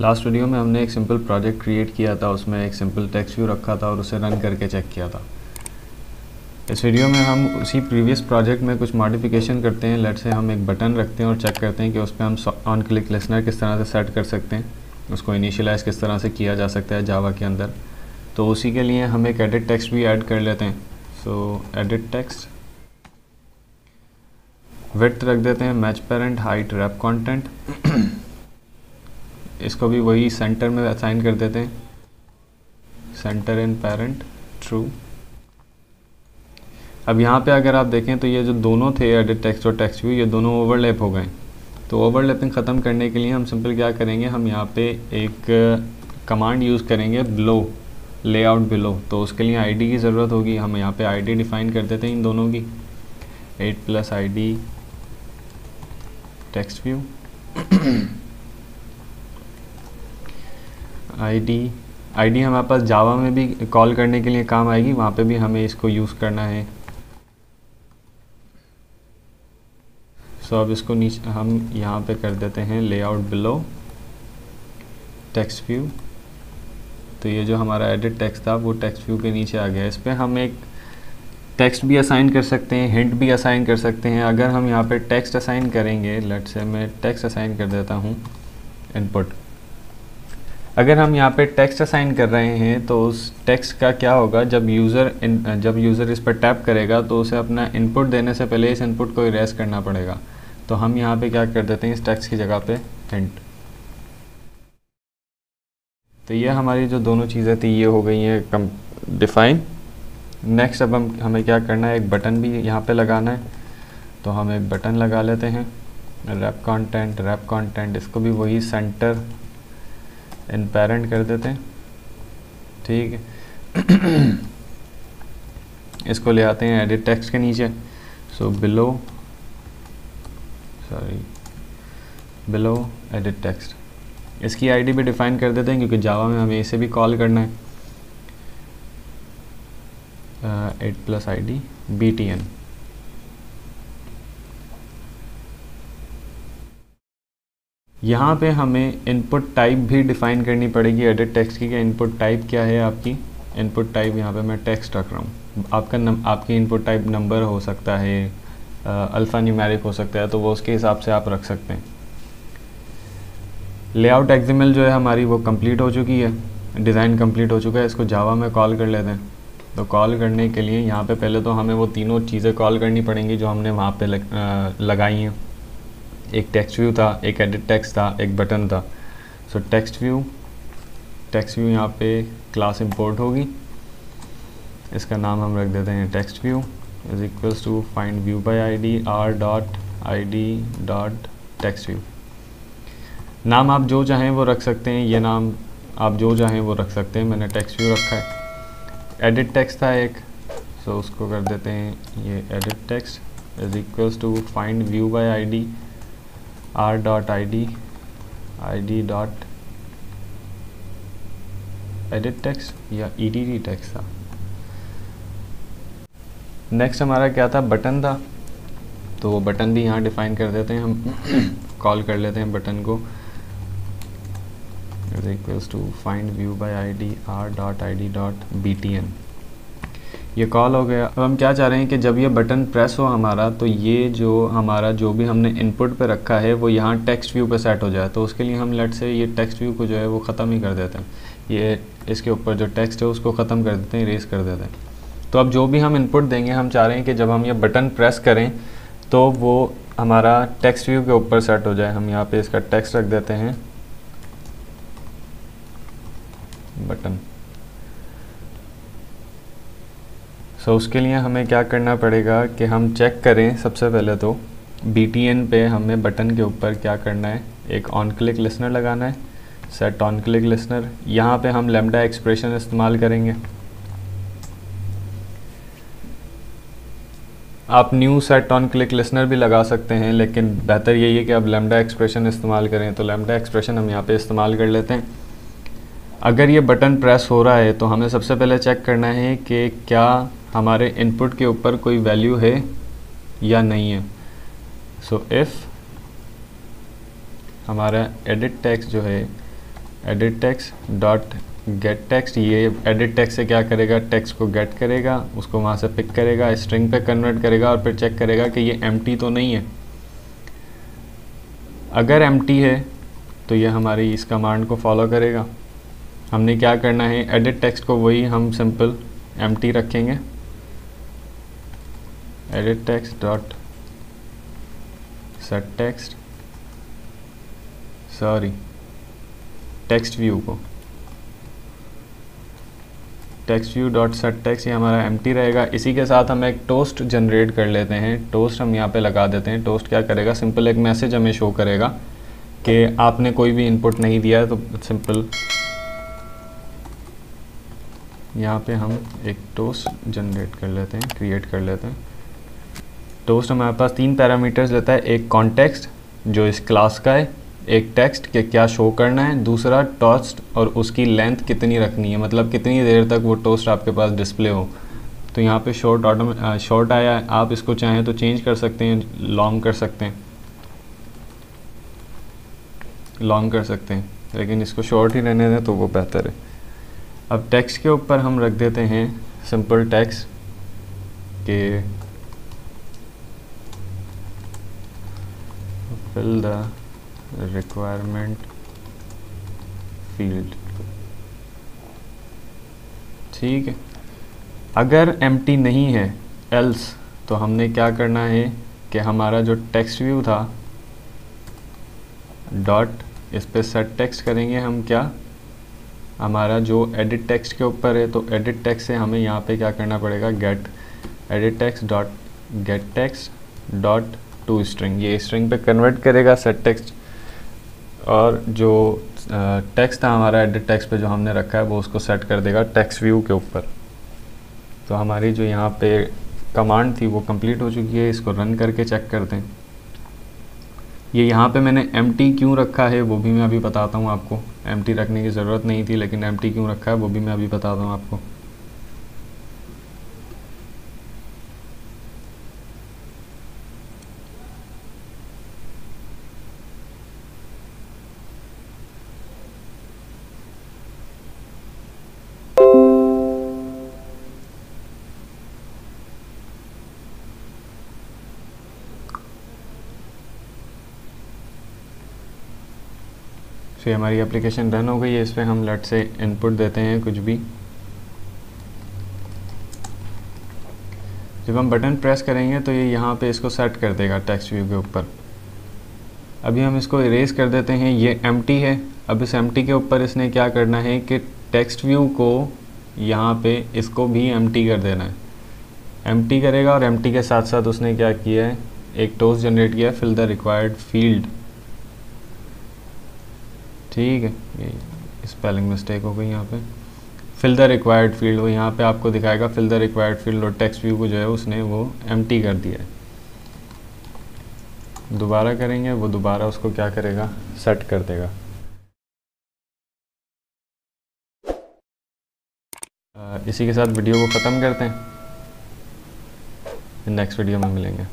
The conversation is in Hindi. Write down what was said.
लास्ट वीडियो में हमने एक सिंपल प्रोजेक्ट क्रिएट किया था, उसमें एक सिंपल टेक्स्ट व्यू रखा था और उसे रन करके चेक किया था। इस वीडियो में हम उसी प्रीवियस प्रोजेक्ट में कुछ मॉडिफिकेशन करते हैं। लेट्स से हम एक बटन रखते हैं और चेक करते हैं कि उस पर हम ऑन क्लिक लिसनर किस तरह से सेट कर सकते हैं, उसको इनिशियलाइज़ किस तरह से किया जा सकता है जावा के अंदर। तो उसी के लिए हम एक एडिट टेक्स्ट भी ऐड कर लेते हैं। सो एडिट टेक्स्ट, विड्थ रख देते हैं match parent, height wrap content, इसको भी वही सेंटर में असाइन कर देते हैं, सेंटर इन पेरेंट ट्रू। अब यहाँ पे अगर आप देखें तो ये जो दोनों थे एडिट टेक्स्ट और टेक्स्ट व्यू, ये दोनों ओवरलैप हो गए। तो ओवरलैपिंग ख़त्म करने के लिए हम सिंपल क्या करेंगे, हम यहाँ पे एक कमांड यूज़ करेंगे बिलो, लेआउट बिलो। तो उसके लिए आईडी की ज़रूरत होगी। हम यहाँ पे आईडी डिफ़ाइन कर देते हैं इन दोनों की, 8+ ID टेक्स्ट व्यू। आईडी हमारे पास जावा में भी कॉल करने के लिए काम आएगी, वहाँ पे भी हमें इसको यूज़ करना है। सो अब इसको नीचे हम यहाँ पे कर देते हैं लेआउट बिलो टेक्स्ट व्यू। तो ये जो हमारा एडिट टेक्स्ट था वो टेक्स्ट व्यू के नीचे आ गया। इस पर हम एक टेक्स्ट भी असाइन कर सकते हैं, हिंट भी असाइन कर सकते हैं। अगर हम यहाँ पे टेक्स्ट असाइन करेंगे, लेट्स से मैं टेक्स्ट असाइन कर देता हूँ इनपुट। अगर हम यहाँ पे टेक्स्ट असाइन कर रहे हैं तो उस टेक्स्ट का क्या होगा, जब यूज़र इस पर टैप करेगा तो उसे अपना इनपुट देने से पहले इस इनपुट को इरेज करना पड़ेगा। तो हम यहाँ पे क्या कर देते हैं, इस टेक्स्ट की जगह पे हिंट। तो ये हमारी जो दोनों चीज़ें थी ये हो गई हैं डिफ़ाइन। नेक्स्ट अब हमें क्या करना है, एक बटन भी यहाँ पे लगाना है। तो हम एक बटन लगा लेते हैं, रैप कंटेंट, इसको भी वही सेंटर इन पेरेंट कर देते हैं, ठीक है। इसको ले आते हैं एडिट टेक्स्ट के नीचे। सो बिलो एडिट टेक्स्ट, इसकी आईडी भी डिफ़ाइन कर देते हैं क्योंकि जावा में हमें इसे भी कॉल करना है। 8+ ID BTN। यहाँ पे हमें इनपुट टाइप भी डिफ़ाइन करनी पड़ेगी एडिट टेक्स्ट की। इनपुट टाइप क्या है आपकी, इनपुट टाइप यहाँ पे मैं टेक्स्ट रख रहा हूँ। आपकी इनपुट टाइप नंबर हो सकता है, अल्फ़ा न्यूमेरिक हो सकता है, तो वो उसके हिसाब से आप रख सकते हैं। लेआउट XML जो है हमारी वो कंप्लीट हो चुकी है, डिज़ाइन कंप्लीट हो चुका है। इसको जावा में कॉल कर लेते हैं। तो कॉल करने के लिए यहाँ पे पहले तो हमें वो तीनों चीज़ें कॉल करनी पड़ेंगी जो हमने वहाँ पे लगाई हैं। एक टेक्स्ट व्यू था, एक एडिट टेक्स्ट था, एक बटन था। सो टेक्स्ट व्यू यहाँ पे क्लास इंपोर्ट होगी। इसका नाम हम रख देते हैं text view is equals to find view by ID r.id.टेक्स्ट व्यू। नाम आप जो चाहें वो रख सकते हैं, ये नाम आप जो चाहें वो रख सकते हैं। मैंने टेक्स्ट व्यू रखा है। एडिट टेक्स्ट था एक, सो उसको कर देते हैं ये edit text is equals to find view by ID r.id.edit text या EDD टेक्स्ट था। नेक्स्ट हमारा क्या था, बटन था। तो वो बटन भी यहाँ डिफ़ाइन कर देते हैं हम। कॉल कर लेते हैं बटन को is equals to find view by ID r.id.btn। ये कॉल हो गया। अब हम क्या चाह रहे हैं कि जब ये बटन प्रेस हो हमारा, तो ये जो भी हमने इनपुट पे रखा है वो यहाँ टेक्स्ट व्यू पे सेट हो जाए। तो उसके लिए हम लेट से ये टेक्स्ट व्यू को जो है वो ख़त्म ही कर देते हैं। ये इसके ऊपर जो टेक्स्ट है उसको ख़त्म कर देते हैं, इरेज कर देते हैं। तो अब जो भी हम इनपुट देंगे, हम चाह रहे हैं कि जब हम ये बटन प्रेस करें तो वो हमारा टेक्स्ट व्यू के ऊपर सेट हो जाए। हम यहाँ पे इसका टेक्स्ट रख देते हैं बटन। सो उसके लिए हमें क्या करना पड़ेगा कि हम चेक करें सबसे पहले तो BTN पे हमें बटन के ऊपर क्या करना है, एक ऑन क्लिक लिसनर लगाना है, सेट ऑन क्लिक लिसनर। यहाँ पे हम लैम्डा एक्सप्रेशन इस्तेमाल करेंगे। आप new set on click listener भी लगा सकते हैं, लेकिन बेहतर यही है कि आप लैम्डा एक्सप्रेशन इस्तेमाल करें। तो लैम्डा एक्सप्रेशन हम यहाँ पे इस्तेमाल कर लेते हैं। अगर ये बटन प्रेस हो रहा है तो हमें सबसे पहले चेक करना है कि क्या हमारे इनपुट के ऊपर कोई वैल्यू है या नहीं है। सो इफ़ हमारा एडिट टेक्स्ट जो है edit text dot get text, ये एडिट टेक्स्ट से क्या करेगा, टेक्स्ट को गेट करेगा, उसको वहाँ से पिक करेगा, स्ट्रिंग पे कन्वर्ट करेगा और फिर चेक करेगा कि ये एम्प्टी तो नहीं है। अगर एम्प्टी है तो ये हमारी इस कमांड को फॉलो करेगा। हमने क्या करना है, एडिट टेक्स्ट को वही हम सिंपल एम्प्टी रखेंगे, edit text dot set text, sorry text view को text view dot set text, ये हमारा एम्प्टी रहेगा। इसी के साथ हम एक टोस्ट जनरेट कर लेते हैं, टोस्ट हम यहाँ पे लगा देते हैं। टोस्ट क्या करेगा, सिंपल एक मैसेज हमें शो करेगा कि आपने कोई भी इनपुट नहीं दिया है, तो सिंपल यहाँ पे हम एक टोस्ट जनरेट कर लेते हैं, क्रिएट कर लेते हैं। टोस्ट हमारे पास 3 पैरामीटर्स लेता है, एक कॉन्टेक्स्ट जो इस क्लास का है, एक टेक्स्ट के क्या शो करना है, दूसरा टोस्ट और उसकी लेंथ कितनी रखनी है, मतलब कितनी देर तक वो टोस्ट आपके पास डिस्प्ले हो। तो यहाँ पे शॉर्ट आया है, आप इसको चाहें तो चेंज कर सकते हैं, लॉन्ग कर सकते हैं, लेकिन इसको शॉर्ट ही रहने दें तो वो बेहतर है। अब टेक्स्ट के ऊपर हम रख देते हैं सिंपल टेक्स्ट के फिल द रिक्वायरमेंट फील्ड, ठीक है। अगर एम्प्टी नहीं है एल्स, तो हमने क्या करना है कि हमारा जो टेक्स्ट व्यू था डॉट इस पे सेट टेक्स्ट करेंगे हम, क्या हमारा जो एडिट टेक्स्ट के ऊपर है, तो एडिट टेक्स्ट से हमें यहाँ पे क्या करना पड़ेगा, get edit text dot get text dot to string, ये स्ट्रिंग पे कन्वर्ट करेगा सेट टेक्स्ट, और जो टेक्स्ट था हमारा एडिट टेक्स्ट पे जो हमने रखा है वो उसको सेट कर देगा टेक्स्ट व्यू के ऊपर। तो हमारी जो यहाँ पे कमांड थी वो कंप्लीट हो चुकी है। इसको रन करके चेक करते हैं। ये यहाँ पे मैंने एम्प्टी क्यों रखा है वो भी मैं अभी बताता हूँ आपको। एम्प्टी रखने की ज़रूरत नहीं थी, लेकिन एम्प्टी क्यों रखा है वो भी मैं अभी बताता हूँ आपको। तो हमारी एप्लीकेशन रन हो गई है। इस पर हम लेट से इनपुट देते हैं कुछ भी। जब हम बटन प्रेस करेंगे तो ये यहाँ पे इसको सेट कर देगा टेक्स्ट व्यू के ऊपर। अभी हम इसको इरेज कर देते हैं, ये एम्प्टी है। अब इस एम्प्टी के ऊपर इसने क्या करना है कि टेक्स्ट व्यू को यहाँ पे इसको भी एम्प्टी कर देना है। एम्प्टी करेगा और एम्प्टी के साथ साथ उसने क्या किया है, एक टोस्ट जनरेट किया, फिल द रिक्वायर्ड फील्ड। ठीक है, ये स्पेलिंग मिस्टेक हो गई यहाँ पे। फिल द रिक्वायर्ड फील्ड, वो यहाँ पे आपको दिखाएगा फिल द रिक्वायर्ड फील्ड, और टेक्स्ट व्यू को जो है उसने वो एम्प्टी कर दिया है। दोबारा करेंगे, वो दोबारा उसको क्या करेगा, सेट कर देगा। इसी के साथ वीडियो को ख़त्म करते हैं, नेक्स्ट वीडियो में मिलेंगे।